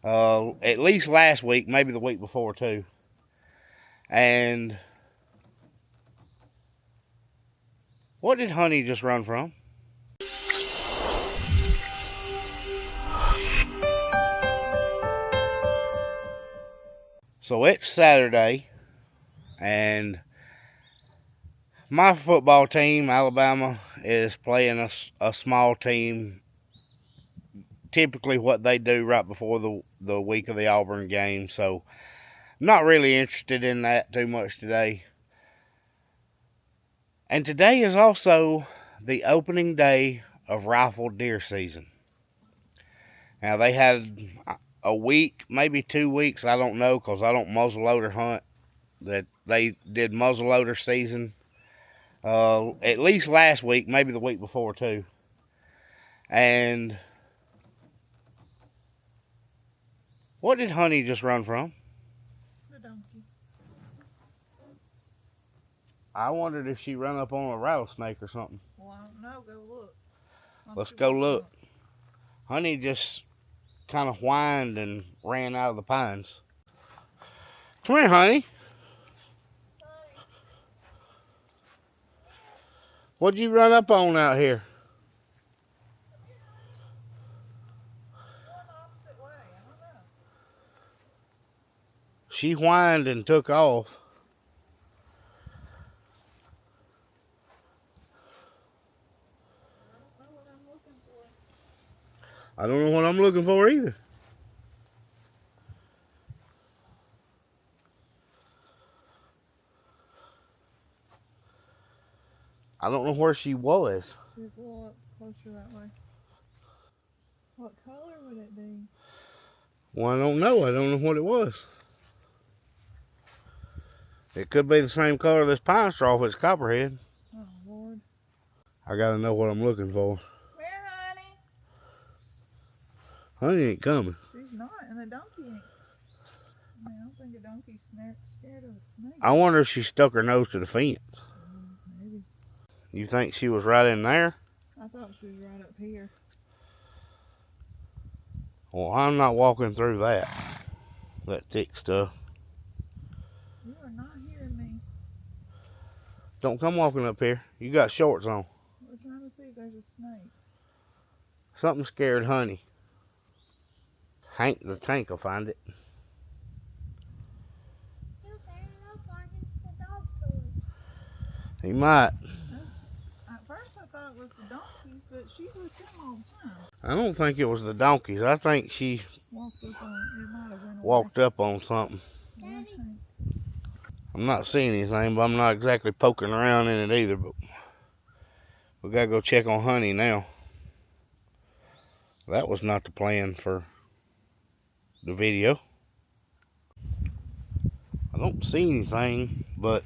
At least last week, maybe the week before too. And what did Honey just run from? So it's Saturday, and my football team, Alabama, is playing a small team. Typically what they do right before the week of the Auburn game. So not really interested in that too much today. And today is also the opening day of rifle deer season. Now they had a week, maybe 2 weeks, I don't know, because I don't muzzleloader hunt, that they did muzzleloader season. At least last week, maybe the week before too. And what did Honey just run from? The donkey. I wondered if she ran up on a rattlesnake or something. Well, I don't know. Go look. Let's go look. Honey just kind of whined and ran out of the pines. Come here, Honey. What'd you run up on out here? She whined and took off. I don't know what I'm looking for either. I don't know where she was. She'll go up closer that way. What color would it be? Well, I don't know. I don't know what it was. It could be the same color as this pine straw if it's copperhead. Oh, Lord. I gotta know what I'm looking for. Where, Honey? Honey ain't coming. She's not, and the donkey ain't. I mean, I don't think a donkey's scared of a snake. I wonder if she stuck her nose to the fence. Maybe. You think she was right in there? I thought she was right up here. Well, I'm not walking through that thick stuff. You are not hearing me. Don't come walking up here. You got shorts on. We're trying to see if there's a snake. Something scared Honey. Hank the tank will find it. He might. At first I thought it was the donkeys, but she's with them all the time. I don't think it was the donkeys. I think she walked up on something. I'm not seeing anything, but I'm not exactly poking around in it either. But we gotta go check on Honey now. That was not the plan for the video. I don't see anything, but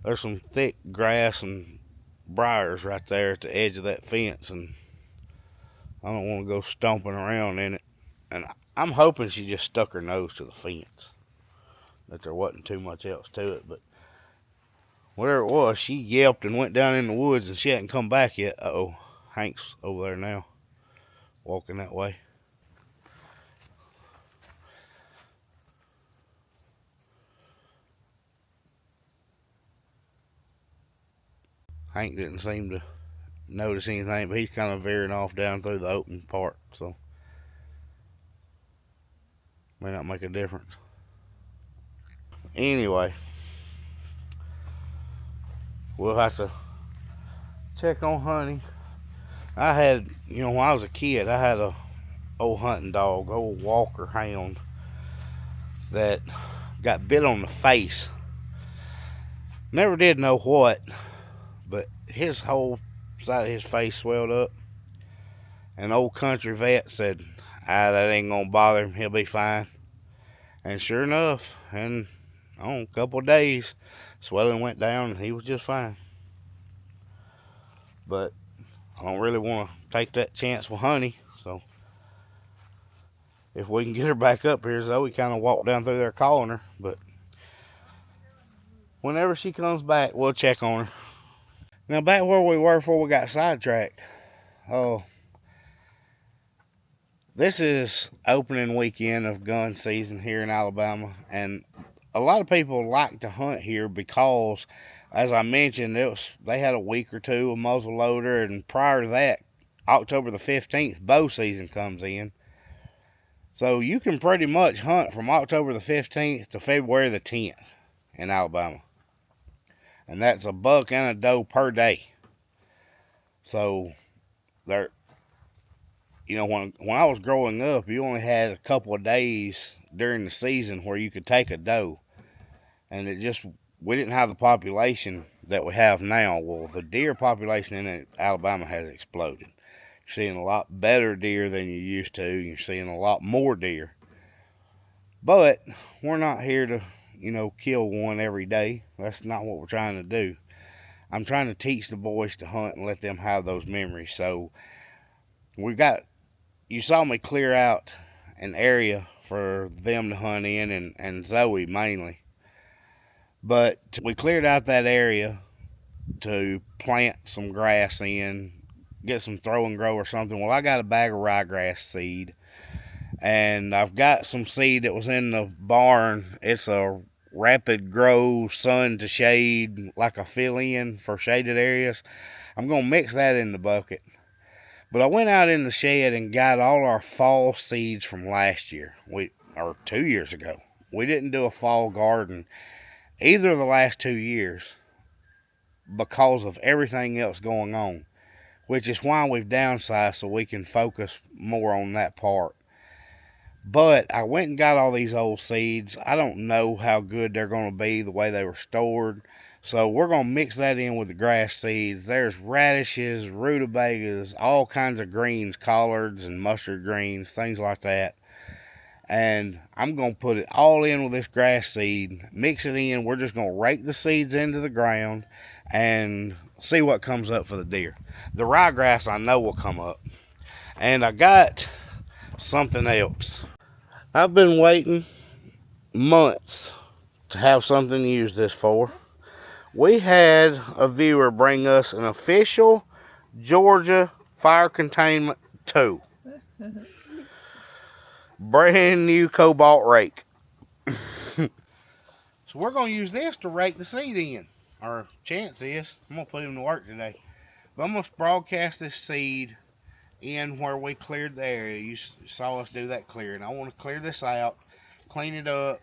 there's some thick grass and briars right there at the edge of that fence, and I don't want to go stomping around in it. And I'm hoping she just stuck her nose to the fence, that there wasn't too much else to it. But whatever it was, she yelped and went down in the woods, and she hadn't come back yet. Uh-oh, Hank's over there now, walking that way. Hank didn't seem to notice anything, but he's kind of veering off down through the open part, so may not make a difference. Anyway, we'll have to check on Honey. I had, when I was a kid, I had a old hunting dog, old Walker hound, that got bit on the face. Never did know what, but his whole side of his face swelled up. An old country vet said, that ain't gonna bother him, he'll be fine. And sure enough, in a couple of days, swelling went down and he was just fine. But I don't really want to take that chance with Honey, so if we can get her back up here, Zoe kind of walked down through there calling her, but whenever she comes back, we'll check on her. Now back where we were before we got sidetracked. The This is opening weekend of gun season here in Alabama, and a lot of people like to hunt here because, as I mentioned, they had a week or two of muzzle loader, and prior to that, October the 15th, bow season comes in. So you can pretty much hunt from October the 15th to February the 10th in Alabama, and that's a buck and a doe per day. So there, when I was growing up, you only had a couple of days during the season where you could take a doe, and we didn't have the population that we have now. Well, the deer population in Alabama has exploded. You're seeing a lot better deer than you used to. You're seeing a lot more deer, but we're not here to kill one every day. That's not what we're trying to do. I'm trying to teach the boys to hunt and let them have those memories. So you saw me clear out an area for them to hunt in, and Zoe mainly. But we cleared out that area to plant some grass in, get some throw and grow or something. Well, I got a bag of ryegrass seed, and I've got some seed that was in the barn. It's a rapid grow, sun to shade, like a fill-in for shaded areas. I'm going to mix that in the bucket. But I went out in the shed and got all our fall seeds from last year, or 2 years ago. We didn't do a fall garden either of the last 2 years because of everything else going on, which is why we've downsized so we can focus more on that part. But I went and got all these old seeds. I don't know how good they're going to be the way they were stored. So we're going to mix that in with the grass seeds. There's radishes, rutabagas, all kinds of greens, collards and mustard greens, things like that. And I'm going to put it all in with this grass seed, mix it in. We're just going to rake the seeds into the ground and see what comes up for the deer. The ryegrass I know will come up. And I got something else. I've been waiting months to have something to use this for. We had a viewer bring us an official Georgia Fire Containment 2. Brand new cobalt rake. So we're going to use this to rake the seed in. Our chance is, I'm going to put him to work today. But I'm going to broadcast this seed in where we cleared the area. You saw us do that clearing. I want to clear this out, clean it up,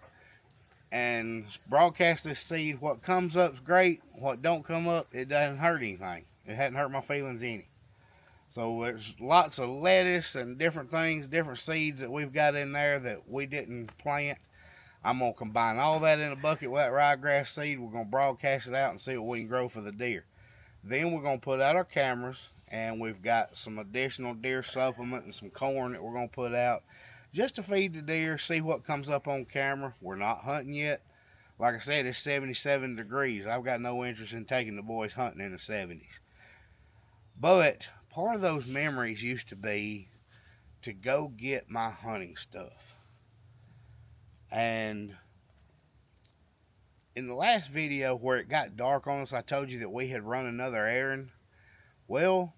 and broadcast this seed. What comes up's great. What don't come up, it doesn't hurt anything. It hadn't hurt my feelings any. So there's lots of lettuce and different things, different seeds that we've got in there that we didn't plant. I'm going to combine all that in a bucket with that ryegrass seed. We're going to broadcast it out and see what we can grow for the deer. Then we're going to put out our cameras, and we've got some additional deer supplement and some corn that we're going to put out just to feed the deer, see what comes up on camera. We're not hunting yet. Like I said, it's 77 degrees. I've got no interest in taking the boys hunting in the 70s. But part of those memories used to be to go get my hunting stuff. And in the last video where it got dark on us, I told you that we had run another errand. Well,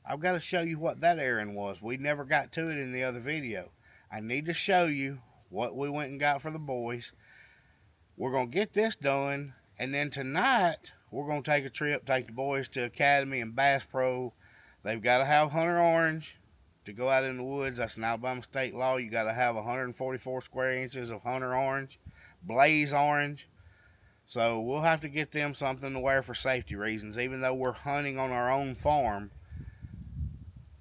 I've got to show you what that errand was. We never got to it in the other video. I need to show you what we went and got for the boys. We're going to get this done, and then tonight we're going to take a trip, take the boys to Academy and Bass Pro. They've got to have Hunter Orange to go out in the woods. That's an Alabama state law. You got to have 144 square inches of Hunter Orange, Blaze Orange. So we'll have to get them something to wear for safety reasons. Even though we're hunting on our own farm,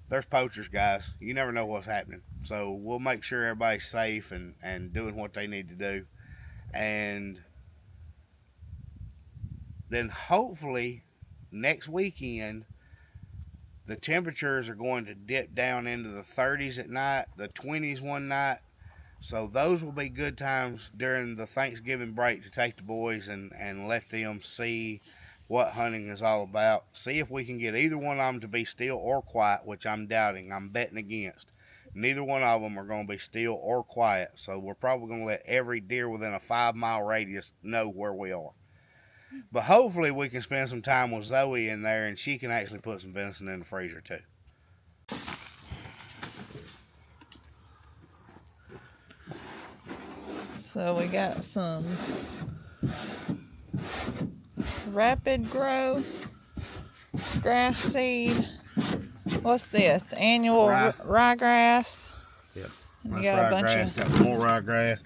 there's poachers, guys. You never know what's happening. So we'll make sure everybody's safe and doing what they need to do. And then hopefully next weekend, the temperatures are going to dip down into the 30s at night, the 20s one night. So those will be good times during the Thanksgiving break to take the boys and let them see what hunting is all about. See if we can get either one of them to be still or quiet, which I'm doubting. I'm betting against. Neither one of them are going to be still or quiet. So we're probably going to let every deer within a 5-mile radius know where we are. But hopefully we can spend some time with Zoe in there, and she can actually put some venison in the freezer too. So we got some rapid grow grass seed. What's this? Annual ryegrass. Yep. And That's you got a bunch ryegrass. of Got some more ryegrass.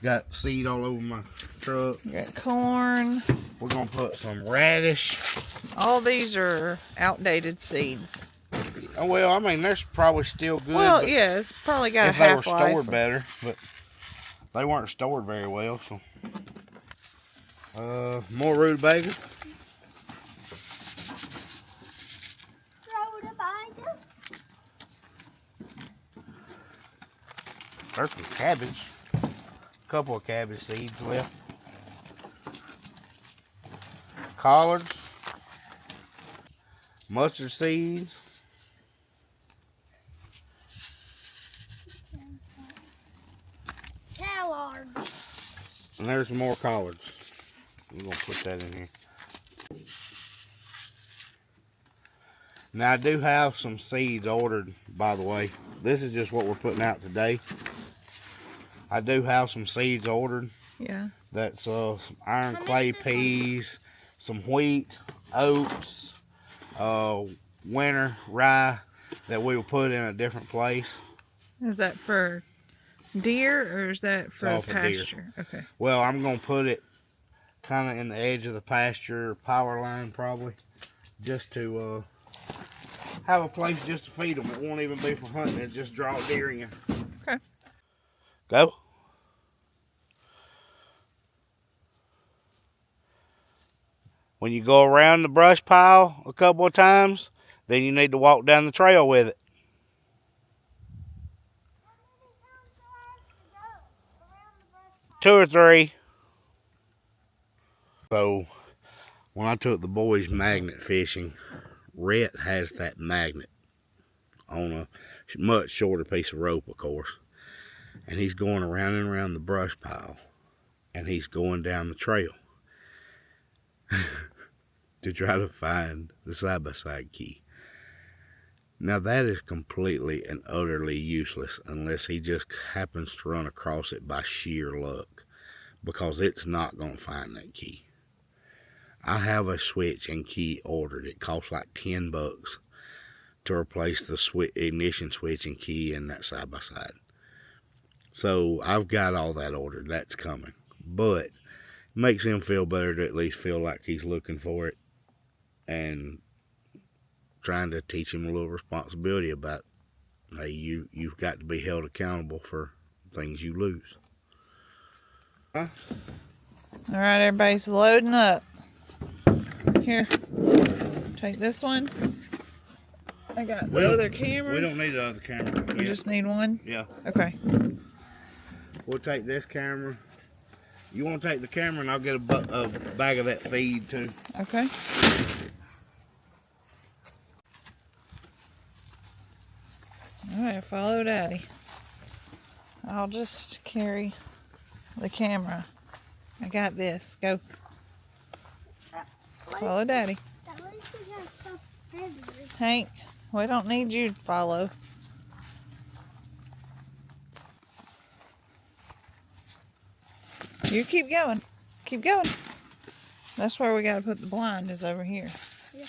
Got seed all over my truck. you got corn. We're gonna put some radish. All these are outdated seeds. Oh well, I mean they're probably still good. Well, but yeah, it's probably got a if they were half-life. stored better, but they weren't stored very well. So, more rutabaga. There's some cabbage. A couple of cabbage seeds left. Collards. Mustard seeds. Collards. And there's some more collards. I'm going to put that in here. Now I do have some seeds ordered, by the way. This is just what we're putting out today. I do have some seeds ordered. Yeah. That's iron clay peas, some wheat, oats, winter rye that we will put in a different place. Is that for deer or is that for all for pasture? Deer. Okay. Well, I'm going to put it kind of in the edge of the pasture power line probably, just to have a place just to feed them. It won't even be for hunting. It just draw deer in. Okay. Go. When you go around the brush pile a couple of times, then you need to walk down the trail with it. Two or three. So, when I took the boys magnet fishing, Rhett has that magnet on a much shorter piece of rope, of course. And he's going around and around the brush pile. And he's going down the trail to try to find the side-by-side key. Now that is completely and utterly useless unless he just happens to run across it by sheer luck, because it's not going to find that key. I have a switch and key ordered. It costs like $10 to replace the ignition switch and key in that side-by-side. So I've got all that ordered. That's coming. But it makes him feel better to at least feel like he's looking for it and trying to teach him a little responsibility about, hey, you've got to be held accountable for things you lose. Huh? All right, everybody's loading up. Here, take this one. I got the other camera. We don't need the other camera. We just need one? Yeah. Okay. We'll take this camera. You want to take the camera and I'll get a bag of that feed too. Okay. All right, follow Daddy. I'll just carry the camera. I got this. Go. Follow Daddy. Hank, we don't need you to follow. You keep going. Keep going. That's where we got to put the blind, is over here. Yeah.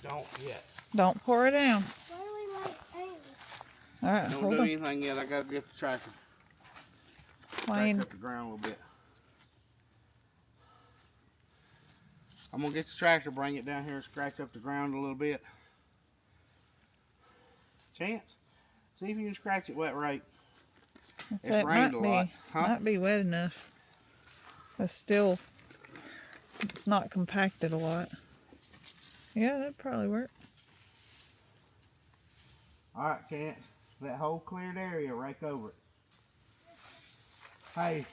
Don't yet. Don't pour it down. Why do we like eggs? All right, Don't hold do on. anything yet. I got to get the tractor. Wayne. Up the ground a little bit. I'm going to get the tractor, bring it down here and scratch up the ground a little bit. Chance, see if you can scratch it wet right. It's rained a lot. Huh? Might be wet enough. But still, it's not compacted a lot. Yeah, that'd probably work. All right, Chance. That whole cleared area, rake over it. Hey,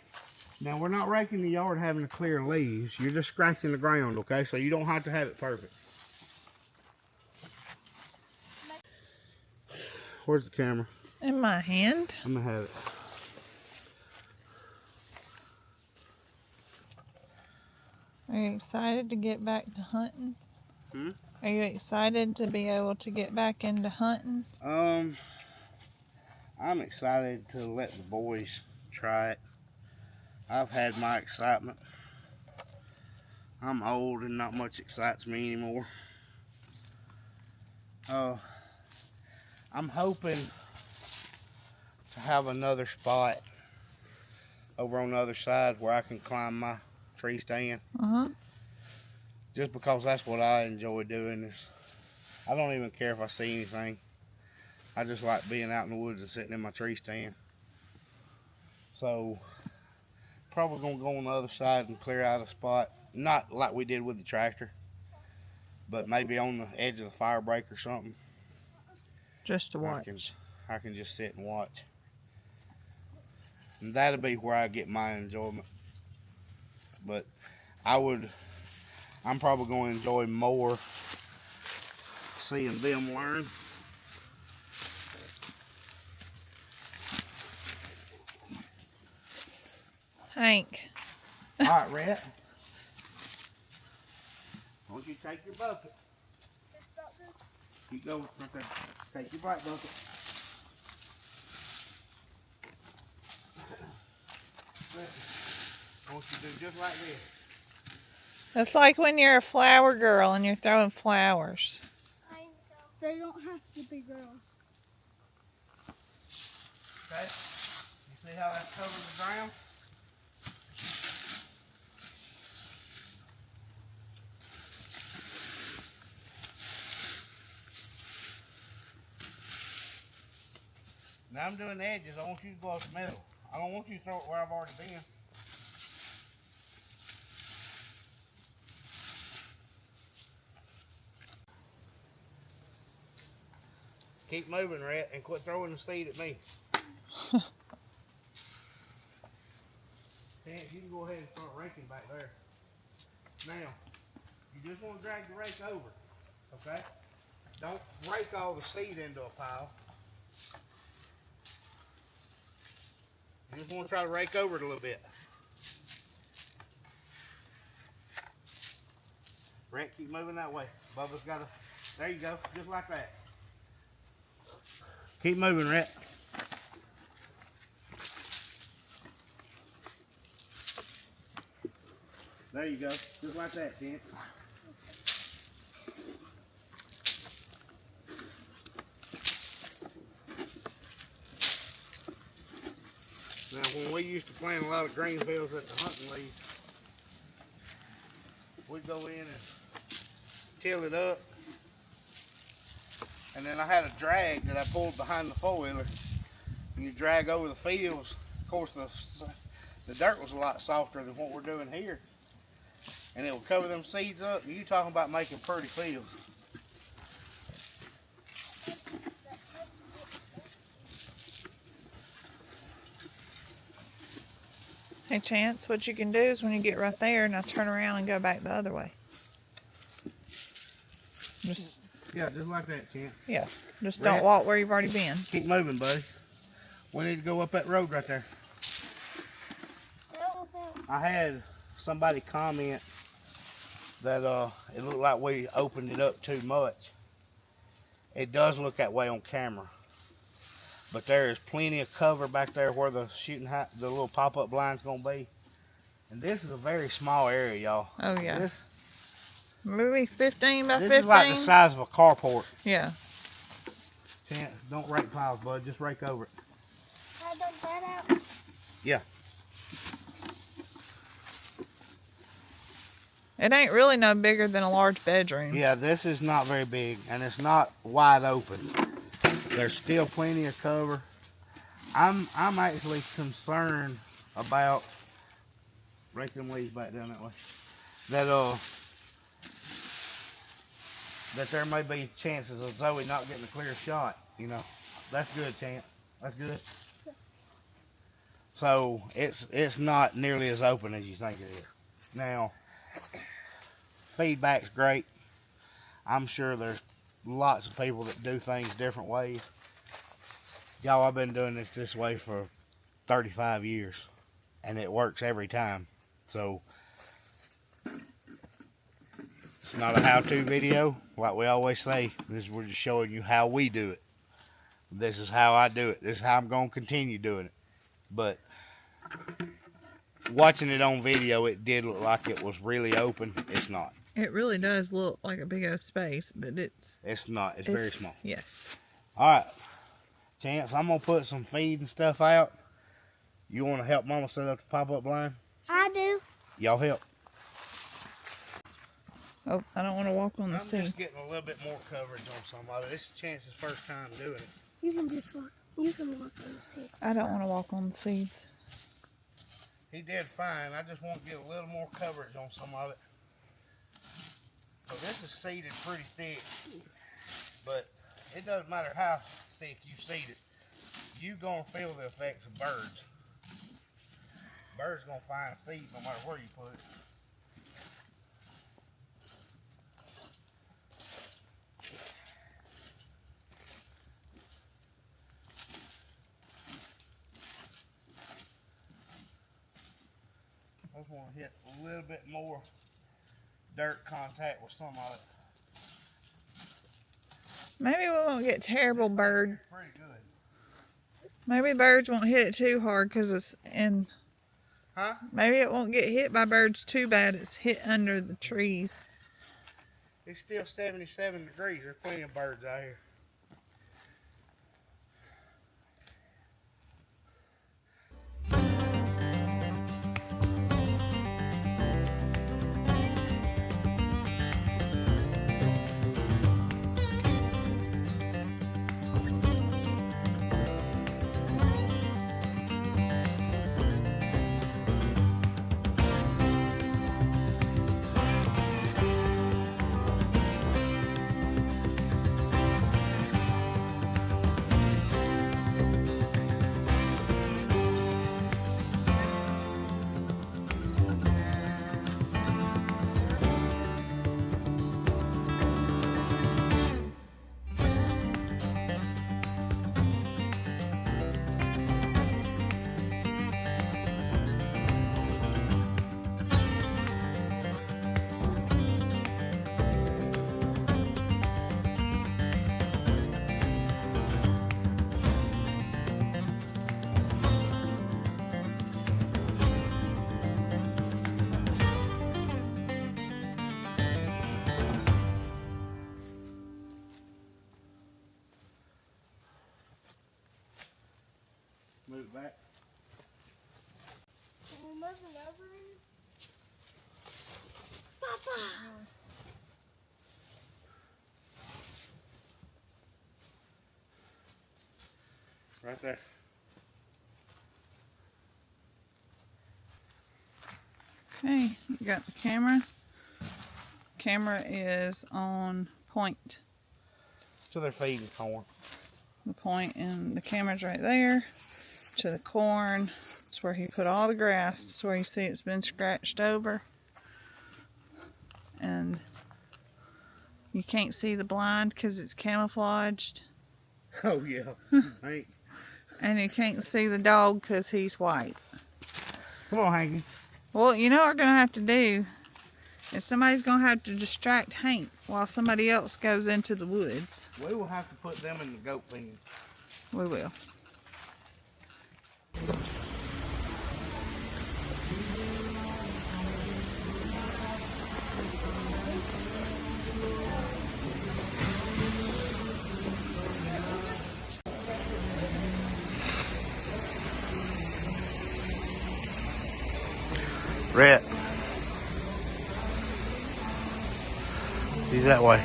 now we're not raking the yard having to clear leaves. You're just scratching the ground, okay? So you don't have to have it perfect. Where's the camera? In my hand. I'm gonna have it. Are you excited to get back to hunting? Hmm? Are you excited to be able to get back into hunting? I'm excited to let the boys try it. I've had my excitement. I'm old and not much excites me anymore. I'm hoping to have another spot over on the other side where I can climb my tree stand. Just because that's what I enjoy doing. I don't even care if I see anything. I just like being out in the woods and sitting in my tree stand. So probably gonna go on the other side and clear out a spot. Not like we did with the tractor, but maybe on the edge of the fire break or something. Just to watch. I can just sit and watch. And that'll be where I get my enjoyment. But I'm probably going to enjoy more seeing them learn. Hank. All right, Rhett. Why don't you take your bucket? Keep going right there. Take your black bucket. I want you to do just like this. It's like when you're a flower girl and you're throwing flowers. They don't have to be girls. Okay? You see how that's covering the ground? Now I'm doing the edges. I want you to go up the middle. I don't want you to throw it where I've already been. Keep moving, Rhett, and quit throwing the seed at me. Chance, you can go ahead and start raking back there. Now, you just want to drag the rake over, okay? Don't rake all the seed into a pile. You just want to try to rake over it a little bit. Rhett, keep moving that way. Bubba's got to, there you go, just like that. Keep moving, Rhett. There you go, just like that, Ken. Now, when we used to plant a lot of green fields at the hunting league, we'd go in and till it up. And then I had a drag that I pulled behind the four-wheeler. And you drag over the fields. Of course, the dirt was a lot softer than what we're doing here. And it will cover them seeds up. And you talking about making pretty fields. Hey, Chance, what you can do is when you get right there, now turn around and go back the other way. Yeah, just like that, Chance. Yeah, just don't walk where you've already been. Keep moving, buddy. We need to go up that road right there. I had somebody comment that it looked like we opened it up too much. It does look that way on camera. But there is plenty of cover back there where the the little pop-up blind's gonna be. And this is a very small area, y'all. Oh yeah. Maybe 15 by 15. This is like the size of a carport. Yeah. Chance, don't rake piles, bud. Just rake over it. I dug that out. Yeah. It ain't really no bigger than a large bedroom. Yeah, this is not very big, and it's not wide open. There's still plenty of cover. I'm actually concerned about rake them leaves back down that way. That there may be chances of Zoe not getting a clear shot. You know, that's good, Chance. That's good. So it's not nearly as open as you think it is. Now, feedback's great. I'm sure there's lots of people that do things different ways. Y'all, I've been doing this way for 35 years, and it works every time. So It's not a how-to video, like we always say. We're just showing you how we do it. This is how I do it. This is how I'm going to continue doing it. But watching it on video, it did look like it was really open. It's not. It really does look like a big ass space, but It's not. It's very small. Yeah. All right, Chance, I'm going to put some feed and stuff out. You want to help Mama set up the pop-up blind? I do. Y'all help. Oh, I don't want to walk on the I'm seat. just getting a little bit more coverage on somebody. This is Chance's first time doing it. You can just walk. You can walk on the seats. I don't want to walk on the seeds. He did fine. I just want to get a little more coverage on some of it. So this is seeded pretty thick, but it doesn't matter how thick you seed it. You're going to feel the effects of birds. Birds going to find seed no matter where you put it. I just want to hit a little bit more dirt contact with some of it. Maybe we won't get terrible bird. Pretty good. Maybe birds won't hit it too hard because it's in. Huh? Maybe it won't get hit by birds too bad. It's hit under the trees. It's still 77 degrees. There's plenty of birds out here. Move back. We're moving over. Papa. Right there. Okay, you got the camera. Camera is on point. To their feeding corn. The point and the camera's right there. To the corn. It's where he put all the grass. It's where you see it's been scratched over. And you can't see the blind because it's camouflaged. Oh yeah. Hank. And you can't see the dog because he's white. Come on, Hanky. Well, you know what we're going to have to do is somebody's going to have to distract Hank while somebody else goes into the woods. We will have to put them in the goat pen. We will. Rhett. He's that way.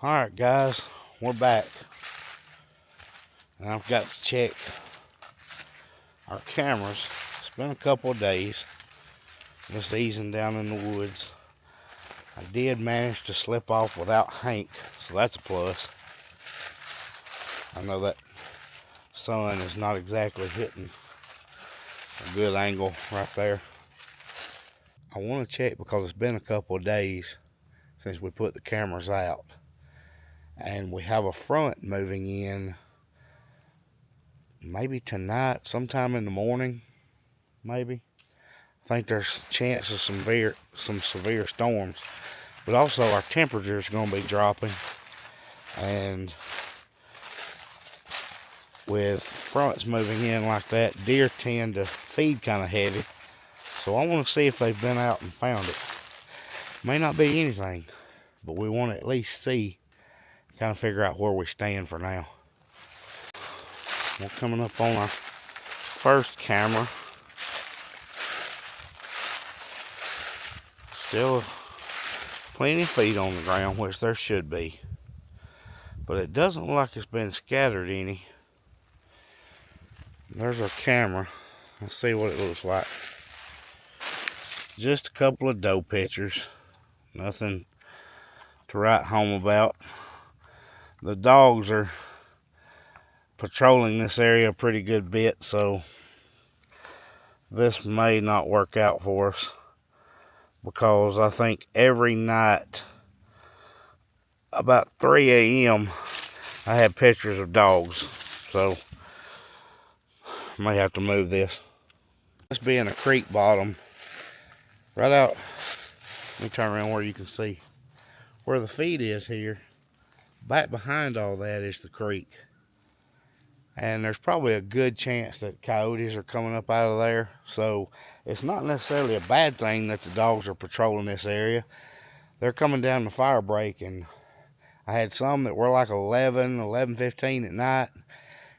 Alright guys, we're back. And I've got to check our cameras. It's been a couple of days. Just easing down in the woods. I did manage to slip off without Hank, so that's a plus. I know that sun is not exactly hitting a good angle right there. I want to check because it's been a couple of days since we put the cameras out. And we have a front moving in maybe tonight, sometime in the morning, maybe. I think there's a chance of some severe storms. But also our temperature is going to be dropping. And with fronts moving in like that, deer tend to feed kind of heavy. So I want to see if they've been out and found it. May not be anything, but we want to at least see, kind of figure out where we stand for now. We're coming up on our first camera. Still plenty of feet on the ground, which there should be. But it doesn't look like it's been scattered any. There's our camera. Let's see what it looks like. Just a couple of doe pictures. Nothing to write home about. The dogs are patrolling this area a pretty good bit, so this may not work out for us, because I think every night about 3 a.m. I have pictures of dogs, so I may have to move this. This being a creek bottom, right out, let me turn around where you can see where the feed is here. Back behind all that is the creek. And there's probably a good chance that coyotes are coming up out of there. So it's not necessarily a bad thing that the dogs are patrolling this area. They're coming down the fire break, and I had some that were like 11:15 at night.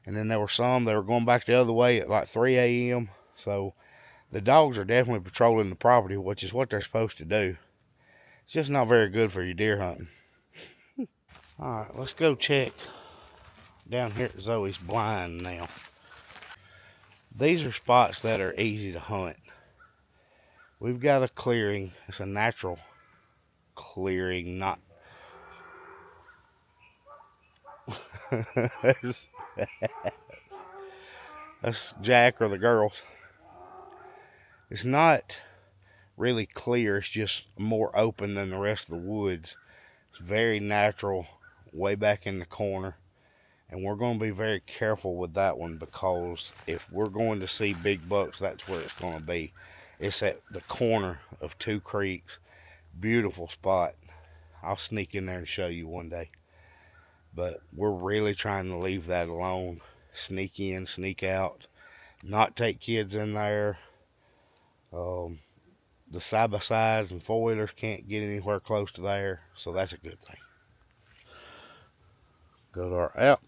And then there were some that were going back the other way at like 3 a.m. So the dogs are definitely patrolling the property, which is what they're supposed to do. It's just not very good for your deer hunting. Alright, let's go check down here at Zoe's blind now. These are spots that are easy to hunt. We've got a clearing. It's a natural clearing, not that's Jack or the girls. It's not really clear, it's just more open than the rest of the woods. It's very natural, way back in the corner. And we're going to be very careful with that one, because if we're going to see big bucks, that's where it's going to be. It's at the corner of two creeks. Beautiful spot. I'll sneak in there and show you one day. But we're really trying to leave that alone. Sneak in, sneak out. Not take kids in there. The side-by-sides and four-wheelers can't get anywhere close to there. So that's a good thing. Go to our app.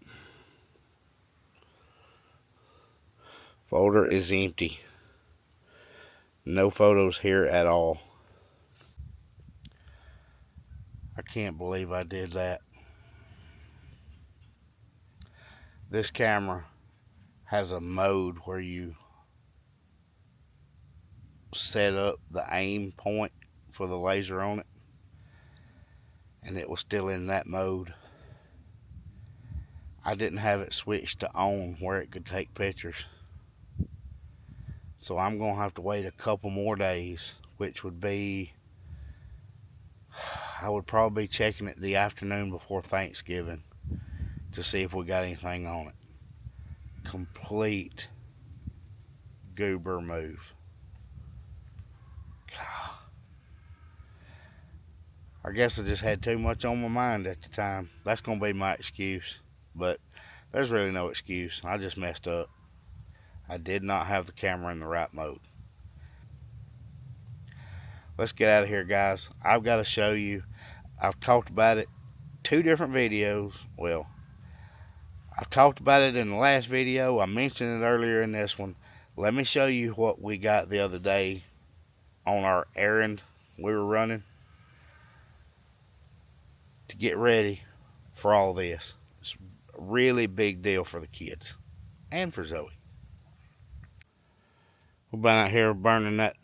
Folder is empty. No photos here at all. I can't believe I did that. This camera has a mode where you set up the aim point for the laser on it, and it was still in that mode. I didn't have it switched to on where it could take pictures. So I'm going to have to wait a couple more days, which would be, I would probably be checking it the afternoon before Thanksgiving to see if we got anything on it. Complete goober move. God. I guess I just had too much on my mind at the time. That's going to be my excuse. But there's really no excuse. I just messed up. I did not have the camera in the right mode. Let's get out of here, guys. I've got to show you. I've talked about it 2 different videos. Well, I talked about it in the last video. I mentioned it earlier in this one. Let me show you what we got the other day on our errand we were running to get ready for all this. It's a really big deal for the kids and for Zoe. We've been out here burning that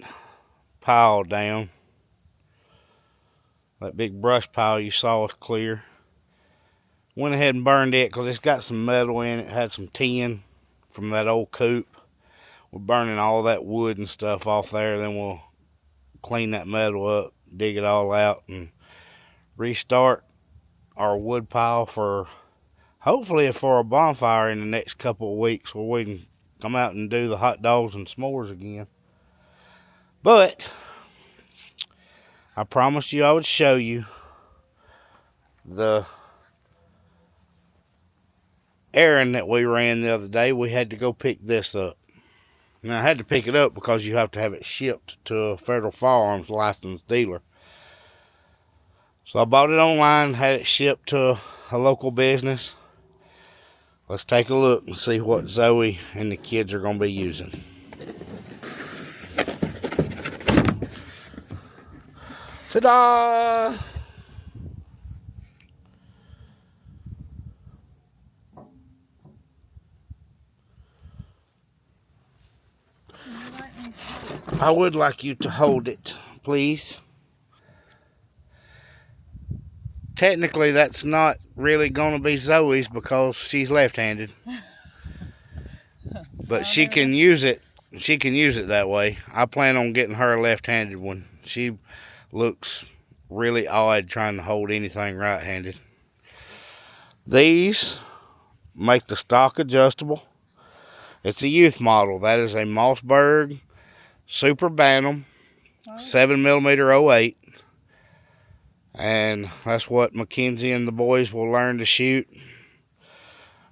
pile down. That big brush pile you saw is clear. Went ahead and burned it because it's got some metal in it. It had some tin from that old coop. We're burning all that wood and stuff off there. Then we'll clean that metal up, dig it all out, and restart our wood pile for hopefully for a bonfire in the next couple of weeks where we can come out and do the hot dogs and s'mores again. But I promised you I would show you the errand that we ran the other day. We had to go pick this up. Now I had to pick it up because you have to have it shipped to a federal firearms licensed dealer. So I bought it online, had it shipped to a local business. Let's take a look and see what Zoe and the kids are going to be using. Ta-da! I would like you to hold it, please. Technically, that's not really going to be Zoe's because she's left-handed. But she can use it. She can use it that way. I plan on getting her a left-handed one. She looks really odd trying to hold anything right-handed. These make the stock adjustable. It's a youth model. That is a Mossberg Super Bantam 7mm 08. And that's what Mackenzie and the boys will learn to shoot.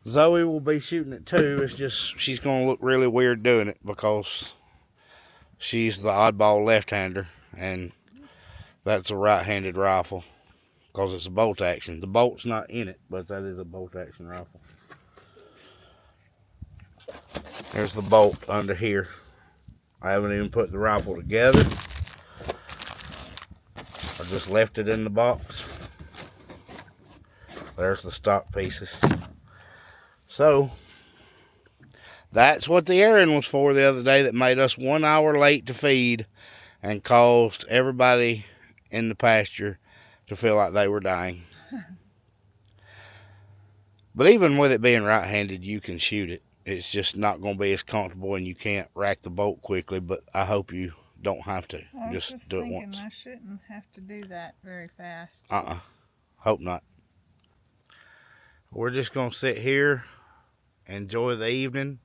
Zoe will be shooting it too. It's just she's going to look really weird doing it because she's the oddball left-hander. And that's a right-handed rifle because it's a bolt action. The bolt's not in it, but that is a bolt action rifle. There's the bolt under here. I haven't even put the rifle together. I just left it in the box. There's the stock pieces. So, that's what the errand was for the other day that made us 1 hour late to feed and caused everybody in the pasture to feel like they were dying. But even with it being right-handed, you can shoot it. It's just not going to be as comfortable and you can't rack the bolt quickly, but I hope you don't have to. Just do it once. I shouldn't have to do that very fast. Hope not. We're just going to sit here, enjoy the evening.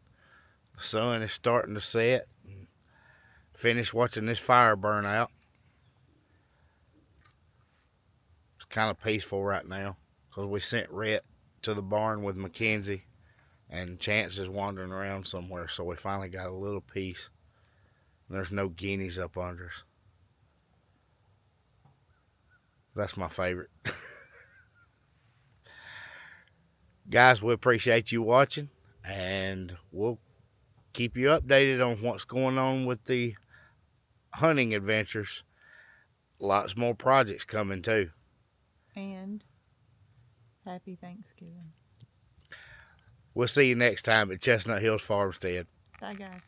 The sun is starting to set. Finish watching this fire burn out. It's kind of peaceful right now because we sent Rhett to the barn with Mackenzie and Chance is wandering around somewhere, so we finally got a little peace. There's no guineas up under us. That's my favorite. Guys, we appreciate you watching, and we'll keep you updated on what's going on with the hunting adventures. Lots more projects coming too. And happy Thanksgiving. We'll see you next time at Chestnut Hills Farmstead. Bye, guys.